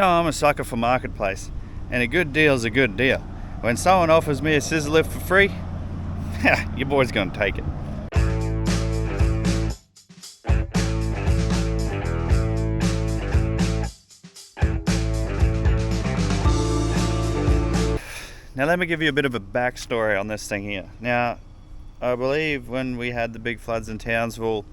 You know, I'm a sucker for marketplace, and a good deal's a good deal. When someone offers me a scissor lift for free, your boy's gonna take it. Now let me give you a bit of a backstory on this thing here. Now, I believe when we had the big floods in Townsville,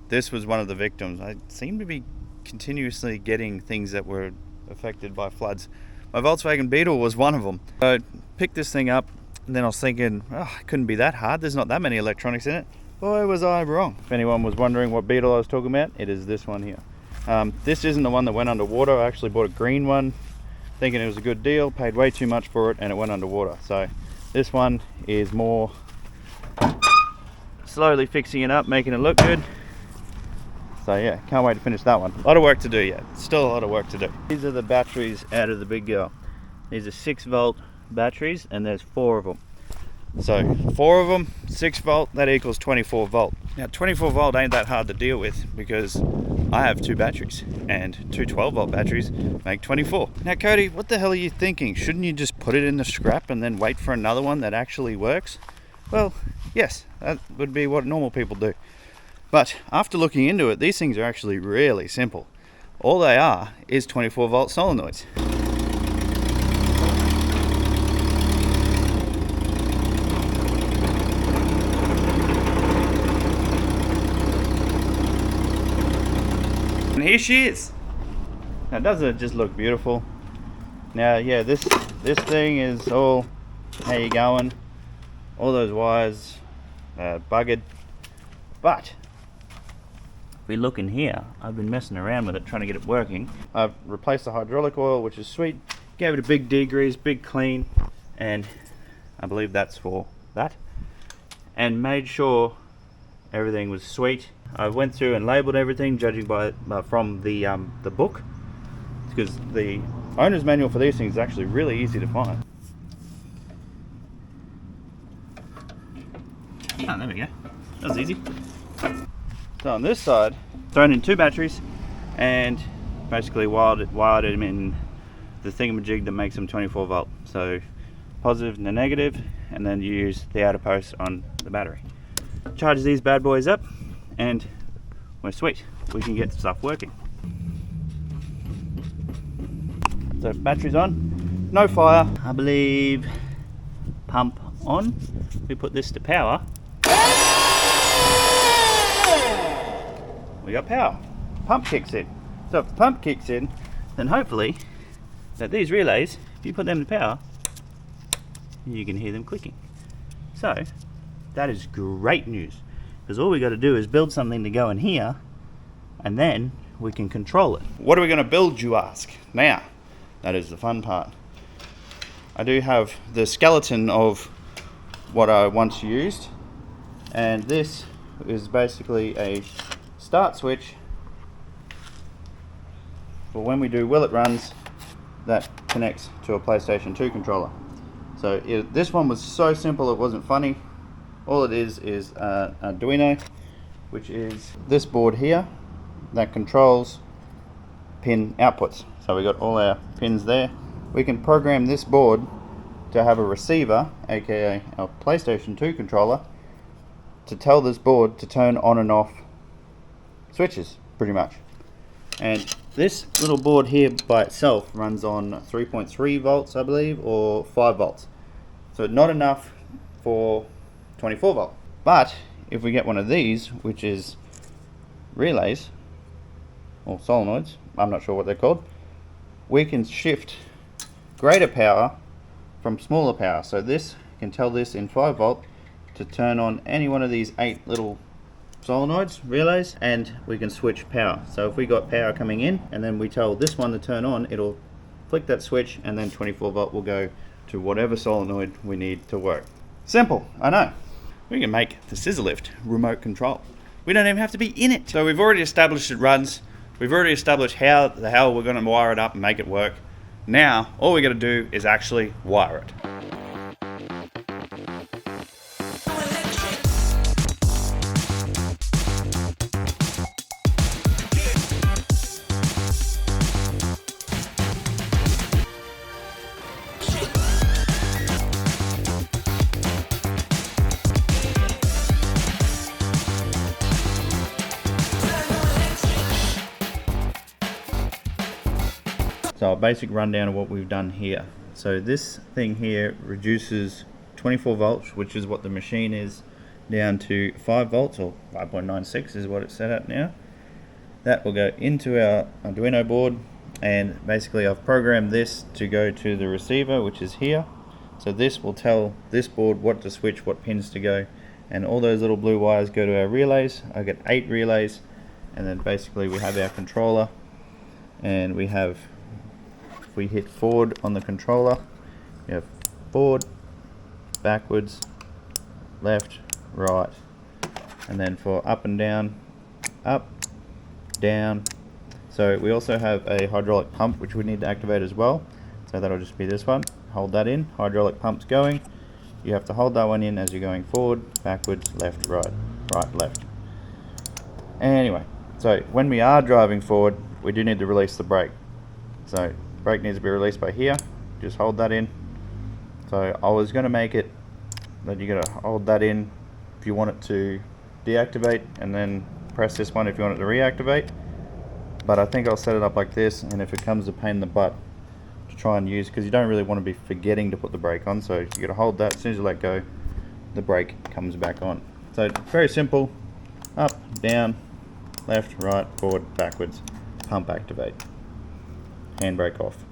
this was one of the victims. I seem to be continuously getting things that were affected by floods. My Volkswagen Beetle was one of them. I picked this thing up, and then I was thinking, oh, it couldn't be that hard. There's not that many electronics in it. Boy, was I wrong. If anyone was wondering what Beetle I was talking about, it is this one here. This isn't the one that went underwater. I actually bought a green one, thinking it was a good deal, paid way too much for it, and it went underwater. So this one is more slowly fixing it up, making it look good. So yeah, can't wait to finish that one. A lot of work to do yet. Still a lot of work to do. These are the batteries out of the big girl. These are 6-volt batteries, and there's 4 of them. So 4 of them, 6 volt, that equals 24 volt. Now 24 volt ain't that hard to deal with because I have 2 batteries, and 2 12-volt batteries make 24. Now Cody, what the hell are you thinking? Shouldn't you just put it in the scrap and then wait for another one that actually works? Well, yes, that would be what normal people do. But after looking into it, these things are actually really simple. All they are is 24 volt solenoids. And here she is. Now doesn't it just look beautiful? Now yeah, this thing is all, how you going? All those wires buggered. But we look in here, I've been messing around with it trying to get it working. I've replaced the hydraulic oil, which is sweet, gave it a big degrease, big clean, and I believe that's for that, and made sure everything was sweet. I went through and labeled everything, judging by from the book, because the owner's manual for these things is actually really easy to find. Oh, there we go, that was easy. So on this side, thrown in 2 batteries and basically wired them in the thingamajig that makes them 24 volt. So positive and the negative, and then you use the outer post on the battery. Charge these bad boys up and we're sweet. We can get stuff working. So battery's on, no fire. I believe pump on. We put this to power. We got power. Pump kicks in. So if the pump kicks in, then hopefully that these relays, if you put them to power, you can hear them clicking. So that is great news, because all we got to do is build something to go in here, and then we can control it. What are we going to build, you ask? Now, that is the fun part. I do have the skeleton of what I once used, and this is basically a start switch for when we do will it runs that connects to a PlayStation 2 controller. So this one was so simple it wasn't funny. All it is Arduino, which is this board here that controls pin outputs. So we got all our pins there. We can program this board to have a receiver, aka our PlayStation 2 controller, to tell this board to turn on and off switches, pretty much. And this little board here by itself runs on 3.3 volts, I believe, or 5 volts. So not enough for 24 volt. But if we get one of these, which is relays, or solenoids, I'm not sure what they're called, we can shift greater power from smaller power. So this can tell this in 5 volt to turn on any one of these 8 little solenoids, relays, and we can switch power. So if we got power coming in and then we tell this one to turn on, it'll flick that switch and then 24 volt will go to whatever solenoid we need to work. Simple, I know. We can make the scissor lift remote control. We don't even have to be in it. So we've already established it runs. We've already established how the hell we're going to wire it up and make it work. Now all we got to do is actually wire it. So a basic rundown of what we've done here. So this thing here reduces 24 volts, which is what the machine is, down to 5 volts, or 5.96 is what it's set at now. That will go into our Arduino board, and basically I've programmed this to go to the receiver, which is here. So this will tell this board what to switch, what pins to go, and all those little blue wires go to our relays. I get 8 relays, and then basically we have our controller, and we have, if we hit forward on the controller, we have forward, backwards, left, right, and then for up and down, up, down. So we also have a hydraulic pump which we need to activate as well, so that'll just be this one. Hold that in, hydraulic pump's going. You have to hold that one in as you're going forward, backwards, left, right, right, left. Anyway, so when we are driving forward, we do need to release the brake. So brake needs to be released by here. Just hold that in. So I was going to make it that you got to hold that in if you want it to deactivate, and then press this one if you want it to reactivate. But I think I'll set it up like this, and if it comes a pain in the butt to try and use, because you don't really want to be forgetting to put the brake on, so you got to hold that. As soon as you let go, the brake comes back on. So very simple: up, down, left, right, forward, backwards, pump activate, handbrake off.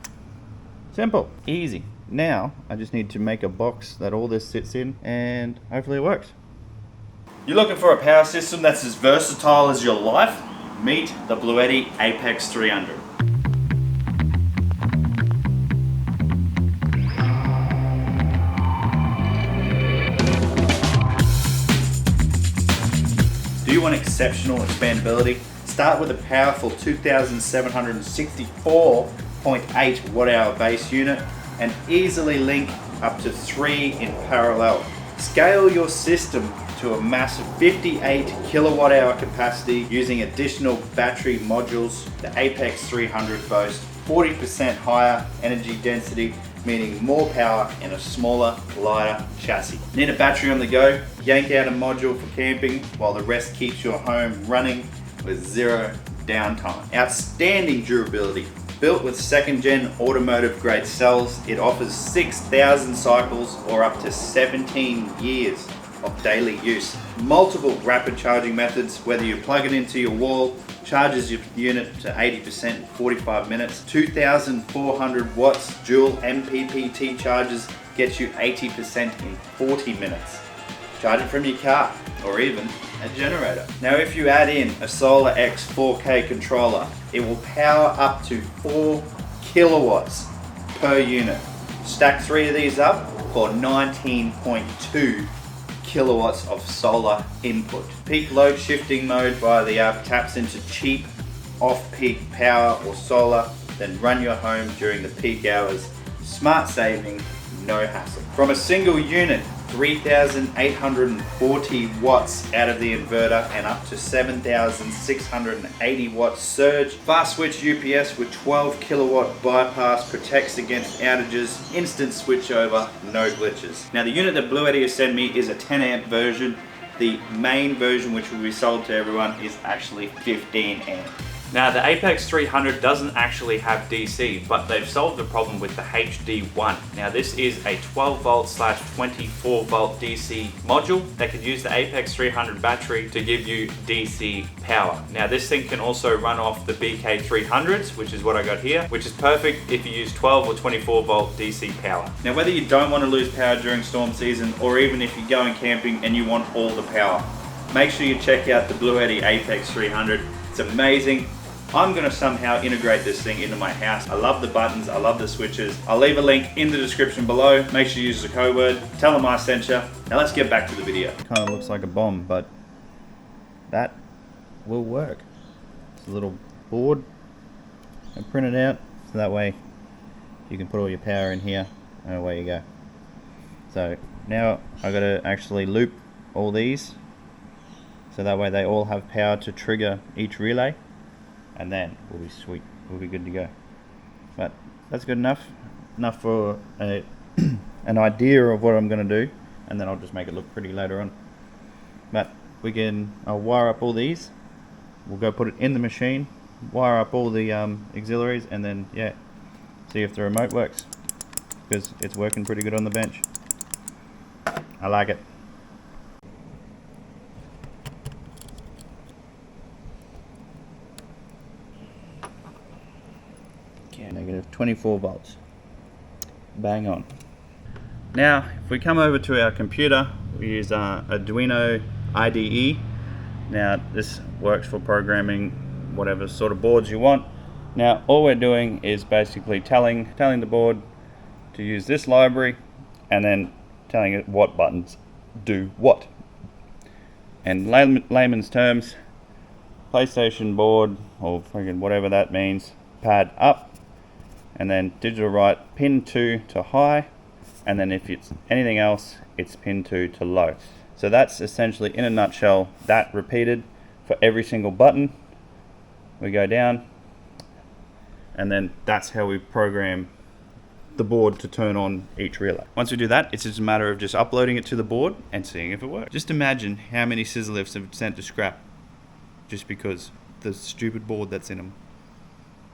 Simple, easy. Now I just need to make a box that all this sits in, and hopefully it works. You're looking for a power system that's as versatile as your life? Meet the Bluetti Apex 300. Do you want exceptional expandability? Start with a powerful 2764.8 watt-hour base unit and easily link up to 3 in parallel. Scale your system to a massive 58 kilowatt-hour capacity using additional battery modules. The Apex 300 boasts 40% higher energy density, meaning more power in a smaller, lighter chassis. Need a battery on the go? Yank out a module for camping while the rest keeps your home running with zero downtime. Outstanding durability. Built with second-gen automotive grade cells, it offers 6,000 cycles or up to 17 years of daily use. Multiple rapid charging methods, whether you plug it into your wall, charges your unit to 80% in 45 minutes. 2,400 watts dual MPPT charges gets you 80% in 40 minutes. Charge it from your car or even a generator. Now if you add in a Solar X 4K controller, it will power up to 4 kilowatts per unit. Stack 3 of these up for 19.2 kilowatts of solar input. Peak load shifting mode via the app taps into cheap off-peak power or solar, then run your home during the peak hours. Smart saving, no hassle. From a single unit, 3,840 watts out of the inverter and up to 7,680 watts surge. Fast switch UPS with 12 kilowatt bypass protects against outages. Instant switch over, no glitches. Now the unit that Bluetti has sent me is a 10 amp version. The main version, which will be sold to everyone, is actually 15 amp. Now the Apex 300 doesn't actually have DC, but they've solved the problem with the HD1. Now this is a 12 volt / 24 volt DC module that could use the Apex 300 battery to give you DC power. Now this thing can also run off the BK300s, which is what I got here, which is perfect if you use 12 or 24 volt DC power. Now whether you don't want to lose power during storm season, or even if you're going camping and you want all the power, make sure you check out the Bluetti Apex 300. It's amazing. I'm going to somehow integrate this thing into my house. I love the buttons, I love the switches. I'll leave a link in the description below. Make sure you use the code word. Tell them I sent you. Now let's get back to the video. Kind of looks like a bomb, but that will work. It's a little board and print it out, so that way you can put all your power in here and away you go. So now I've got to actually loop all these, so that way they all have power to trigger each relay. And then we'll be sweet, we'll be good to go. But that's good enough for an idea of what I'm going to do, and then I'll just make it look pretty later on. But I'll wire up all these, we'll go put it in the machine, wire up all the auxiliaries, and then yeah, See if the remote works, because it's working pretty good on the bench. I like it. Okay, negative 24 volts. Bang on. Now, if we come over to our computer, we use Arduino IDE. Now, this works for programming whatever sort of boards you want. Now, all we're doing is basically telling the board to use this library, and then telling it what buttons do what. In layman's terms, PlayStation board, or friggin' whatever that means, pad up, and then digital write pin 2 to high, and then if it's anything else, it's pin 2 to low. So that's essentially, in a nutshell, that repeated for every single button. We go down, and then that's how we program the board to turn on each relay. Once we do that, it's just a matter of just uploading it to the board and seeing if it works. Just imagine how many scissor lifts have sent to scrap just because the stupid board that's in them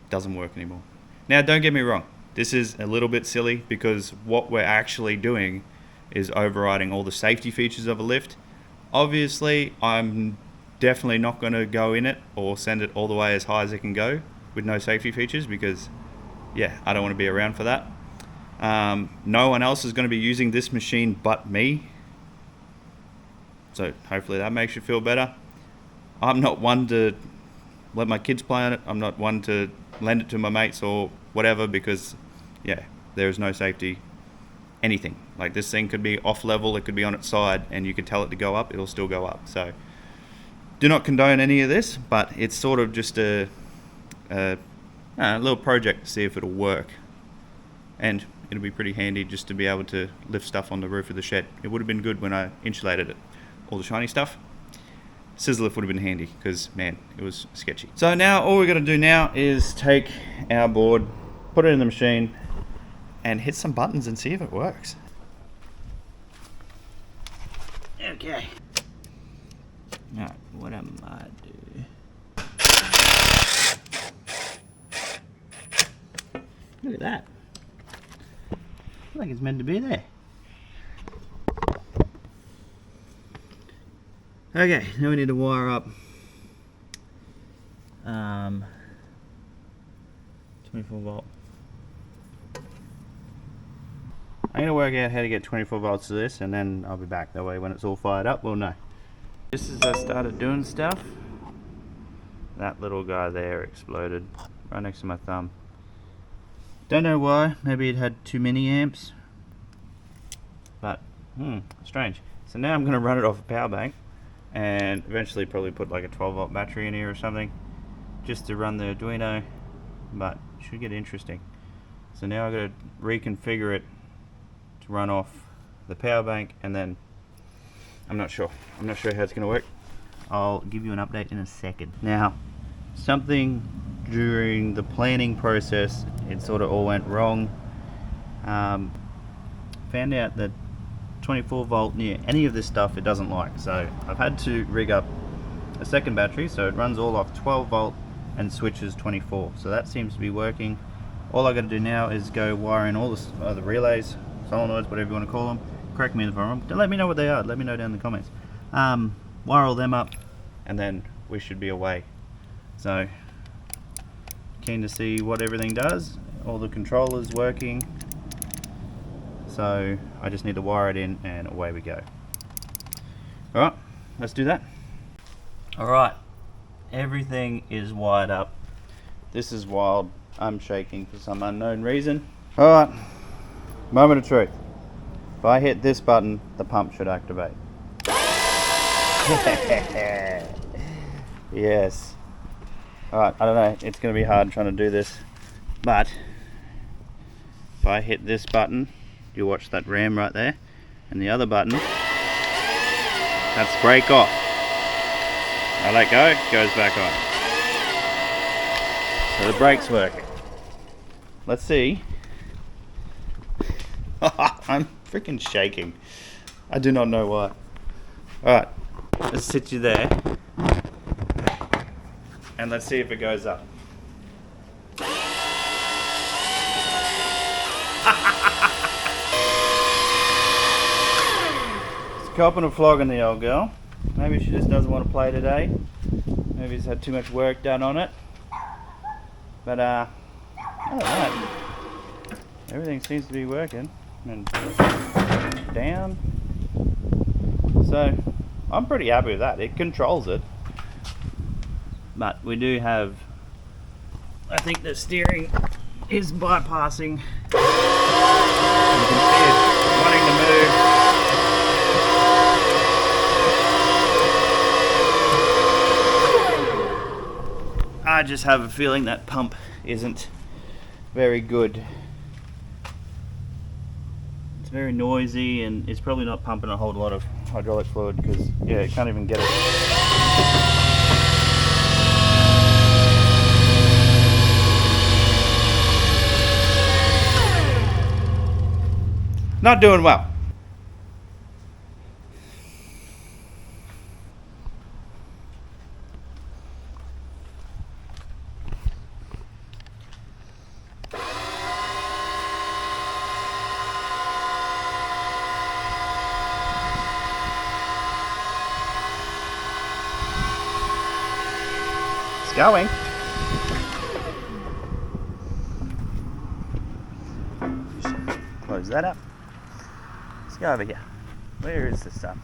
doesn't work anymore. Now, don't get me wrong, this is a little bit silly because what we're actually doing is overriding all the safety features of a lift. Obviously, I'm definitely not going to go in it or send it all the way as high as it can go with no safety features, because yeah, I don't want to be around for that. No one else is going to be using this machine but me, so hopefully that makes you feel better. I'm not one to let my kids play on it. I'm not one to lend it to my mates or whatever, because yeah, there is no safety anything. Like, this thing could be off level, it could be on its side, and you could tell it to go up, it'll still go up. So do not condone any of this, but it's sort of just a little project to see if it'll work. And it'll be pretty handy just to be able to lift stuff on the roof of the shed. It would have been good when I insulated it, all the shiny stuff. Scissor lift would have been handy because, man, it was sketchy. So now all we're going to do now is take our board, put it in the machine, and hit some buttons and see if it works. Okay. Alright, what I might do. Look at that. I think it's meant to be there. Okay, now we need to wire up 24 volt. I'm going to work out how to get 24 volts to this, and then I'll be back. That way when it's all fired up, we'll know. Just as I started doing stuff, that little guy there exploded right next to my thumb. Don't know why, maybe it had too many amps, but strange. So now I'm going to run it off a power bank, and eventually probably put like a 12 volt battery in here or something, just to run the Arduino, but it should get interesting. So now I've got to reconfigure it to run off the power bank, and then I'm not sure how it's going to work. I'll give you an update in a second. Now, something during the planning process, it sort of all went wrong. Found out that 24 volt near any of this stuff it doesn't like, so I've had to rig up a second battery so it runs all off 12 volt and switches 24. So that seems to be working. All I got to do now is go wire in all the relays, solenoids, whatever you want to call them. Correct me if I'm wrong. Let me know what they are. Let me know down in the comments. Wire all them up, and then we should be away. So keen to see what everything does. All the controllers working. So I just need to wire it in, and away we go. Alright, let's do that. Alright, everything is wired up. This is wild. I'm shaking for some unknown reason. Alright, moment of truth. If I hit this button, the pump should activate. Yes. Alright, I don't know, it's going to be hard trying to do this, but if I hit this button, you watch that ram right there, and the other button, that's brake off. I let go, it goes back on. So the brake's working. Let's see. I'm freaking shaking. I do not know why. Alright, let's sit you there, and let's see if it goes up. It's copping a flogging, the old girl. Maybe she just doesn't want to play today. Maybe she's had too much work done on it. But other than that, everything seems to be working. And down. So I'm pretty happy with that. It controls it. But we do have, I think the steering is bypassing. You can see it wanting to move. I just have a feeling that pump isn't very good. It's very noisy and it's probably not pumping a whole lot of hydraulic fluid because, yeah, it can't even get it. Not doing well. It's going. Just close that up. Let's go over here. Where is the sun?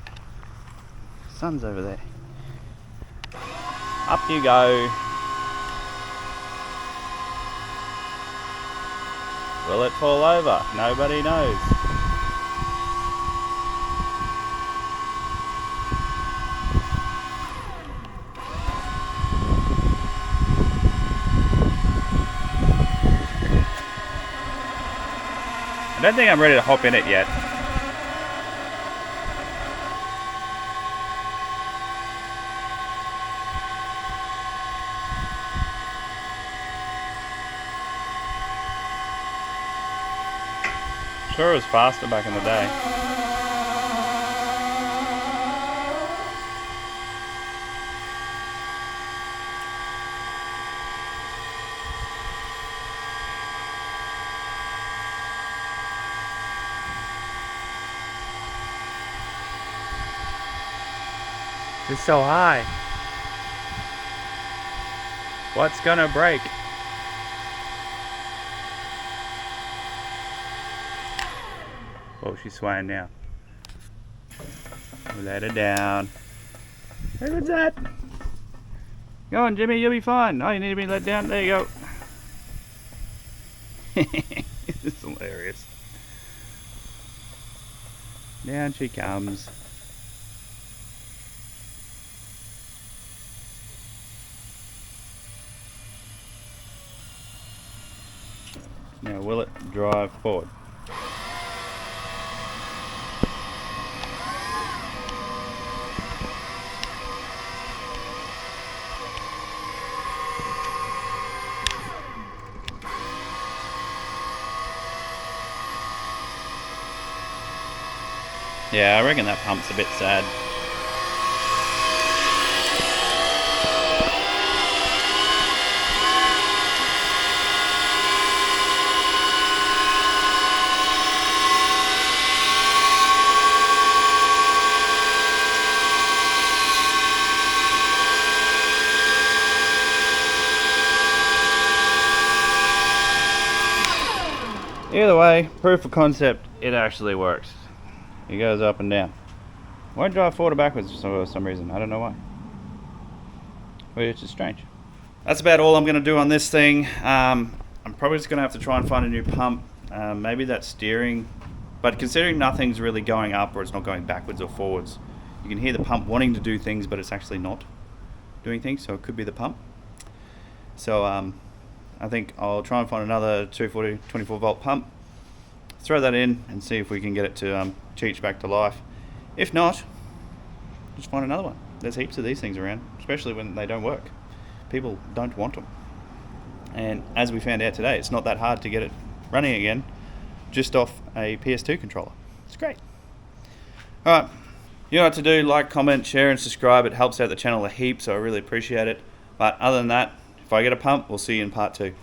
Sun's over there. Up you go. Will it fall over? Nobody knows. I don't think I'm ready to hop in it yet. Sure, it was faster back in the day. It's so high. What's gonna break? Oh, she's swaying now. We'll let her down. Hey, what's that? Go on, Jimmy, you'll be fine. Oh, you need to be let down. There you go. This is hilarious. Down she comes. Now, will it drive forward? Yeah, I reckon that pump's a bit sad. Either way, proof of concept, it actually works. It goes up and down. Won't drive forward or backwards for some reason. I don't know why. Which is strange. That's about all I'm going to do on this thing. I'm probably just going to have to try and find a new pump. Maybe that steering. But considering nothing's really going up or it's not going backwards or forwards, you can hear the pump wanting to do things, but it's actually not doing things. So it could be the pump. So I think I'll try and find another 240 24 volt pump. Throw that in and see if we can get it to teach back to life. If not, just find another one. There's heaps of these things around, especially when they don't work. People don't want them. And as we found out today, it's not that hard to get it running again just off a PS2 controller. It's great. Alright, you know what to do. Like, comment, share and subscribe. It helps out the channel a heap, so I really appreciate it. But other than that, if I get a pump, we'll see you in part 2.